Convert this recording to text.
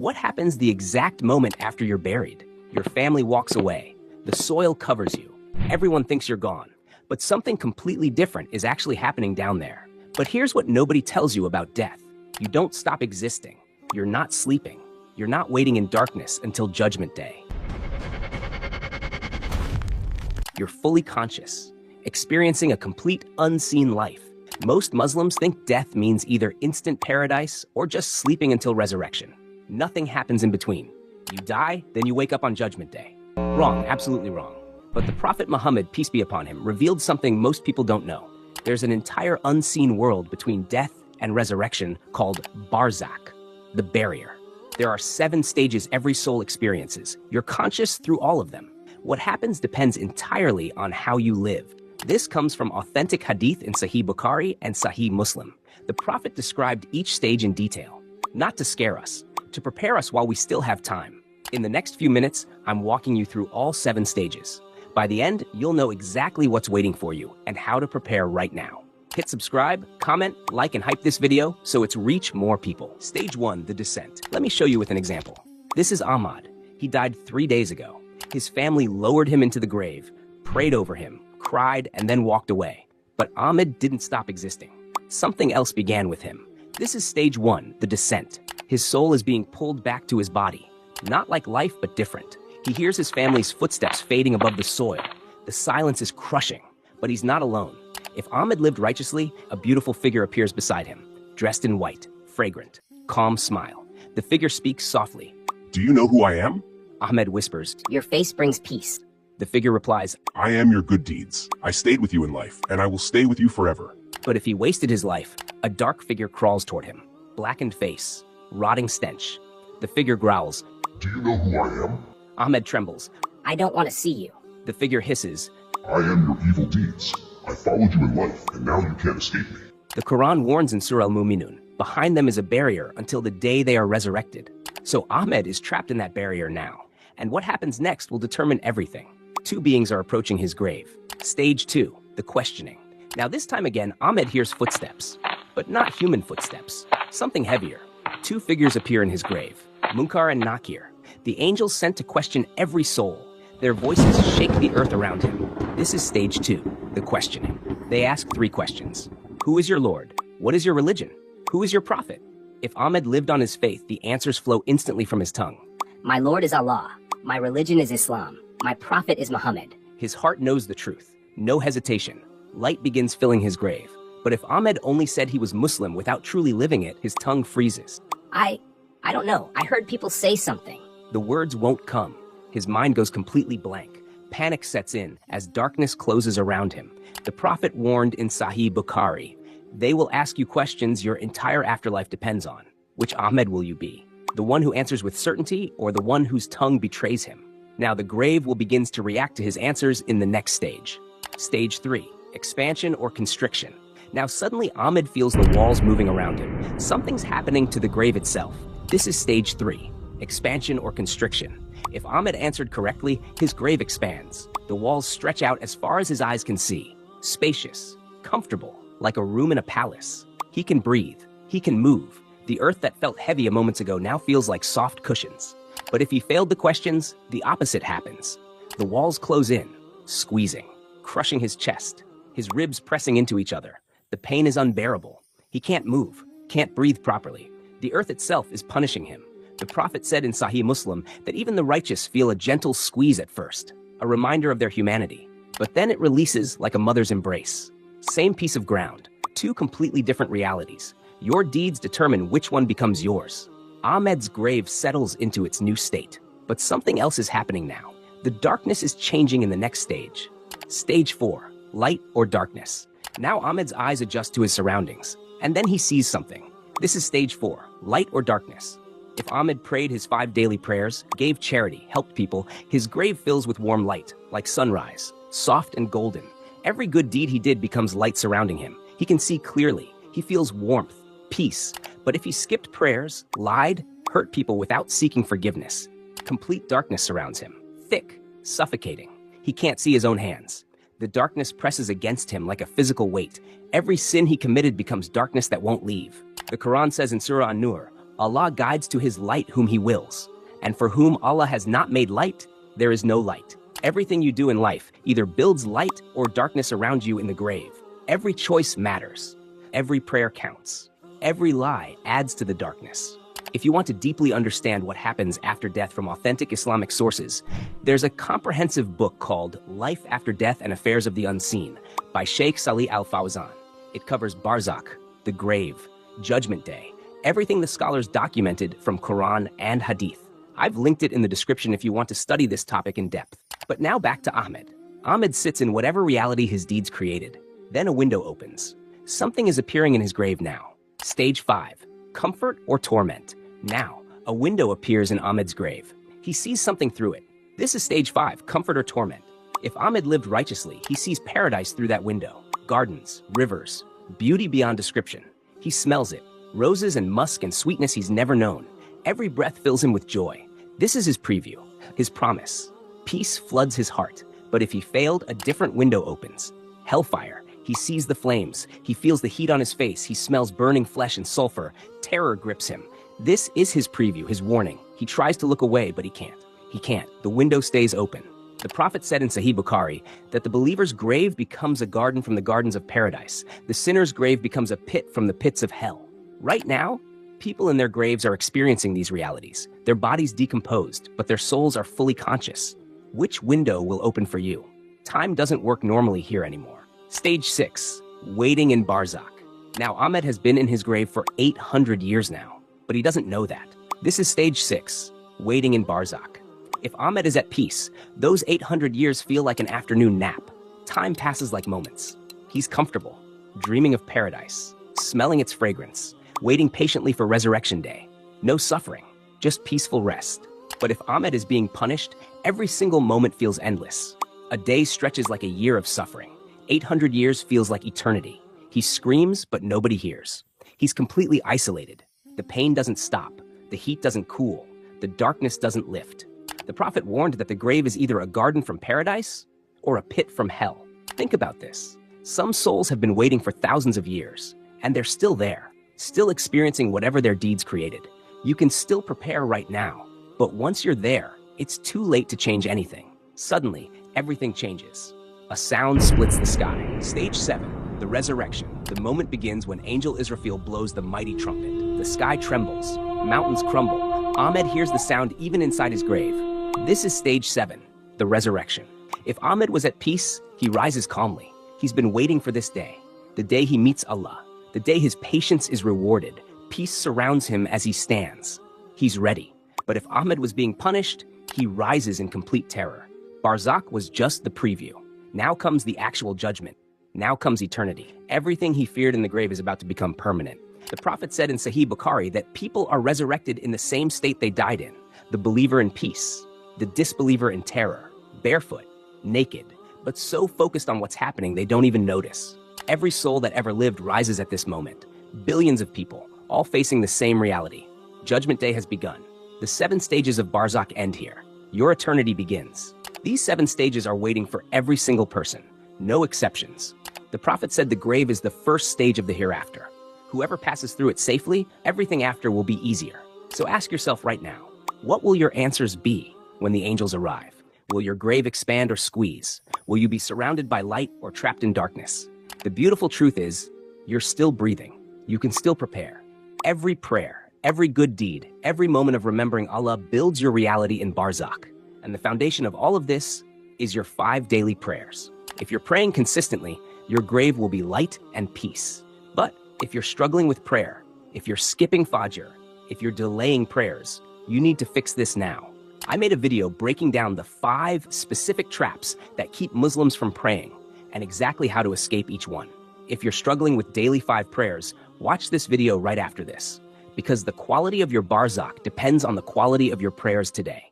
What happens the exact moment after you're buried? Your family walks away. The soil covers you. Everyone thinks you're gone. But something completely different is actually happening down there. But here's what nobody tells you about death. You don't stop existing. You're not sleeping. You're not waiting in darkness until Judgment Day. You're fully conscious, experiencing a complete unseen life. Most Muslims think death means either instant paradise or just sleeping until resurrection. Nothing happens in between. You die, then you wake up on Judgment Day. Wrong, absolutely wrong. But the Prophet Muhammad, peace be upon him, revealed something most people don't know. There's an entire unseen world between death and resurrection called Barzakh, the barrier. There are 7 stages every soul experiences. You're conscious through all of them. What happens depends entirely on how you live. This comes from authentic hadith in Sahih Bukhari and Sahih Muslim. The Prophet described each stage in detail, not to scare us, to prepare us while we still have time. In the next few minutes, I'm walking you through all 7 stages. By the end, you'll know exactly what's waiting for you and how to prepare right now. Hit subscribe, comment, like, and hype this video so it's reach more people. Stage 1, the descent. Let me show you with an example. This is Ahmad. He died 3 days ago. His family lowered him into the grave, prayed over him, cried, and then walked away. But Ahmed didn't stop existing. Something else began with him. This is stage 1, the descent. His soul is being pulled back to his body. Not like life, but different. He hears his family's footsteps fading above the soil. The silence is crushing, but he's not alone. If Ahmed lived righteously, a beautiful figure appears beside him, dressed in white, fragrant, calm smile. The figure speaks softly. Do you know who I am? Ahmed whispers. Your face brings peace. The figure replies, I am your good deeds. I stayed with you in life, and I will stay with you forever. But if he wasted his life, a dark figure crawls toward him. Blackened face, rotting stench. The figure growls. Do you know who I am? Ahmed trembles. I don't want to see you. The figure hisses. I am your evil deeds. I followed you in life, and now you can't escape me. The Quran warns in Surah Al-Mu'minun, behind them is a barrier until the day they are resurrected. So Ahmed is trapped in that barrier now. And what happens next will determine everything. 2 beings are approaching his grave. Stage 2, the questioning. Now this time again, Ahmed hears footsteps, but not human footsteps. Something heavier. 2 figures appear in his grave, Munkar and Nakir, the angels sent to question every soul. Their voices shake the earth around him. This is stage 2, the questioning. They ask 3 questions. Who is your Lord? What is your religion? Who is your prophet? If Ahmed lived on his faith, the answers flow instantly from his tongue. My Lord is Allah. My religion is Islam. My prophet is Muhammad. His heart knows the truth. No hesitation. Light begins filling his grave. But if Ahmed only said he was Muslim without truly living it, his tongue freezes. I don't know. I heard people say something. The words won't come. His mind goes completely blank. Panic sets in as darkness closes around him. The Prophet warned in Sahih Bukhari, they will ask you questions your entire afterlife depends on. Which Ahmed will you be? The one who answers with certainty or the one whose tongue betrays him? Now the grave will begin to react to his answers in the next stage. Stage 3, expansion or constriction. Now suddenly Ahmed feels the walls moving around him. Something's happening to the grave itself. This is stage 3, expansion or constriction. If Ahmed answered correctly, his grave expands. The walls stretch out as far as his eyes can see. Spacious, comfortable, like a room in a palace. He can breathe. He can move. The earth that felt heavy a moment ago now feels like soft cushions. But if he failed the questions, the opposite happens. The walls close in, squeezing, crushing his chest, his ribs pressing into each other. The pain is unbearable. He can't move, can't breathe properly. The earth itself is punishing him. The Prophet said in Sahih Muslim that even the righteous feel a gentle squeeze at first, a reminder of their humanity. But then it releases like a mother's embrace. Same piece of ground, 2 completely different realities. Your deeds determine which one becomes yours. Ahmed's grave settles into its new state. But something else is happening now. The darkness is changing in the next stage. Stage 4, light or darkness. Now Ahmed's eyes adjust to his surroundings, and then he sees something. This is stage 4, light or darkness. If Ahmed prayed his 5 daily prayers, gave charity, helped people, his grave fills with warm light, like sunrise, soft and golden. Every good deed he did becomes light surrounding him. He can see clearly. He feels warmth, peace. But if he skipped prayers, lied, hurt people without seeking forgiveness, complete darkness surrounds him. Thick, suffocating. He can't see his own hands. The darkness presses against him like a physical weight. Every sin he committed becomes darkness that won't leave. The Quran says in Surah An-Nur, Allah guides to his light whom he wills, and for whom Allah has not made light, there is no light. Everything you do in life either builds light or darkness around you in the grave. Every choice matters. Every prayer counts. Every lie adds to the darkness. If you want to deeply understand what happens after death from authentic Islamic sources, there's a comprehensive book called Life After Death and Affairs of the Unseen by Sheikh Salih Al Fawzan. It covers Barzakh, the grave, Judgment Day, everything the scholars documented from Quran and Hadith. I've linked it in the description if you want to study this topic in depth. But now back to Ahmed. Ahmed sits in whatever reality his deeds created. Then a window opens. Something is appearing in his grave now. Stage 5. Comfort or torment. Now, a window appears in Ahmed's grave. He sees something through it. This is stage 5, comfort or torment. If Ahmed lived righteously, he sees paradise through that window. Gardens, rivers, beauty beyond description. He smells it. Roses and musk and sweetness he's never known. Every breath fills him with joy. This is his preview, his promise. Peace floods his heart. But if he failed, a different window opens. Hellfire. He sees the flames. He feels the heat on his face. He smells burning flesh and sulfur. Terror grips him. This is his preview, his warning. He tries to look away, but he can't. He can't. The window stays open. The Prophet said in Sahih Bukhari that the believer's grave becomes a garden from the gardens of paradise. The sinner's grave becomes a pit from the pits of hell. Right now, people in their graves are experiencing these realities. Their bodies decomposed, but their souls are fully conscious. Which window will open for you? Time doesn't work normally here anymore. Stage 6, waiting in Barzakh. Now, Ahmed has been in his grave for 800 years now. But he doesn't know that. This is stage 6, waiting in Barzakh. If Ahmed is at peace, those 800 years feel like an afternoon nap. Time passes like moments. He's comfortable, dreaming of paradise, smelling its fragrance, waiting patiently for resurrection day. No suffering, just peaceful rest. But if Ahmed is being punished, every single moment feels endless. A day stretches like a year of suffering. 800 years feels like eternity. He screams, but nobody hears. He's completely isolated. The pain doesn't stop, the heat doesn't cool, the darkness doesn't lift. The Prophet warned that the grave is either a garden from paradise or a pit from hell. Think about this. Some souls have been waiting for thousands of years, and they're still there, still experiencing whatever their deeds created. You can still prepare right now, but once you're there, it's too late to change anything. Suddenly, everything changes. A sound splits the sky. Stage 7, the resurrection. The moment begins when Angel Israfil blows the mighty trumpet. The sky trembles, mountains crumble. Ahmed hears the sound even inside his grave. This is stage 7, the resurrection. If Ahmed was at peace, he rises calmly. He's been waiting for this day, the day he meets Allah, the day his patience is rewarded. Peace surrounds him as he stands. He's ready. But if Ahmed was being punished, he rises in complete terror. Barzakh was just the preview. Now comes the actual judgment. Now comes eternity. Everything he feared in the grave is about to become permanent. The Prophet said in Sahih Bukhari that people are resurrected in the same state they died in. The believer in peace, the disbeliever in terror, barefoot, naked, but so focused on what's happening they don't even notice. Every soul that ever lived rises at this moment. Billions of people, all facing the same reality. Judgment Day has begun. The 7 stages of Barzakh end here. Your eternity begins. These 7 stages are waiting for every single person. No exceptions. The Prophet said the grave is the first stage of the hereafter. Whoever passes through it safely, everything after will be easier. So ask yourself right now, what will your answers be when the angels arrive? Will your grave expand or squeeze? Will you be surrounded by light or trapped in darkness? The beautiful truth is, you're still breathing. You can still prepare. Every prayer, every good deed, every moment of remembering Allah builds your reality in Barzakh. And the foundation of all of this is your 5 daily prayers. If you're praying consistently, your grave will be light and peace. But if you're struggling with prayer, if you're skipping Fajr, if you're delaying prayers, you need to fix this now. I made a video breaking down the 5 specific traps that keep Muslims from praying and exactly how to escape each one. If you're struggling with daily 5 prayers, watch this video right after this, because the quality of your Barzakh depends on the quality of your prayers today.